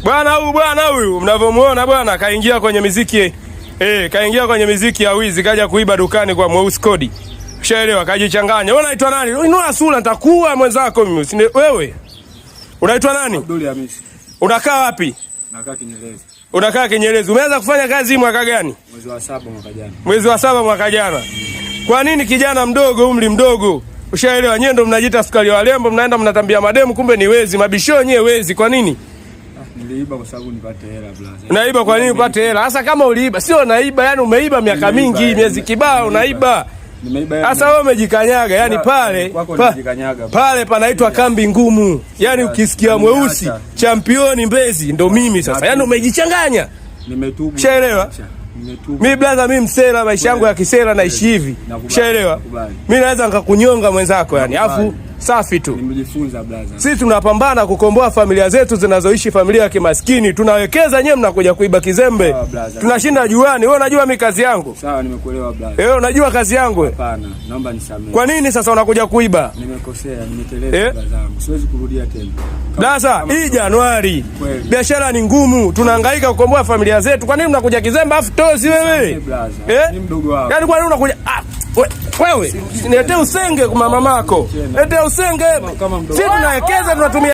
Bwana huyu mnavyomuona bwana kaingia kwenye miziki. Kaingia kwenye miziki ya wizi, kaja kuiba dukani kwa Mweusi Kodi. Ushaelewa, kajichanganya. Wewe unaitwa nani? Inua sura nitakuua mwenzako mimi. Wewe unaitwa nani? Abdul Hamisi. Unakaa wapi? Nakaa Kinyerezi. Unakaa Kinyerezi. Umeanza kufanya kazi mwaka gani? Mwezi wa 7 mwaka jana. Mwezi wa 7 mwaka jana. Kwa nini kijana mdogo, umri mdogo? Ushaelewa, nyewe ndo mnajiita sukari wa lembo, mnaenda mnatambia mademu, kumbe ni wezi. Mabisho nyewe wezi. Kwa nini? Niliiba kwa sababu nipate hela blaza. Unaiba kwa nini upate hela? Hasa kama uliiba, sio naiba, yani umeiba miaka mingi, miezi kibao unaiba. Sasa wewe umejikanyaga, yani pale panaitwa kambi ngumu. Yani ukisikia Mweusi championi Mbezi ndo mimi sasa. Yani umejichanganya. Nimetubu. Ushaelewa? Mimi blaza, mimi msela, maisha yangu ya kisela naishi hivi. Ushaelewa? Mimi naweza nikakunyonga mwenzako yani. Alafu safi tu. Nimejifunza blaza. Sisi tunapambana kukomboa familia zetu zinazoishi familia ya kimaskini. Tunawekeza, nyewe mnakuja kuiba kizembe. Tunashinda juani. Wewe unajua mimi kazi yangu? Sawa, nimekuelewa blaza. Unajua kazi yangu wewe? Hapana, naomba nisamehe. Kwa nini sasa unakuja kuiba? Nimekosea, nimeteleza blaza yangu. Siwezi kurudia tena. Sasa hii Januari biashara ni ngumu, tunahangaika kukomboa familia zetu. Kwa nini mnakuja kizembe afu tozi wewe? Ni mdogo wao. Yaani kwa nini unakuja wewe? Niletee usenge kwa mama mako. Niletee usenge. Sisi tunawekeza, tunatumia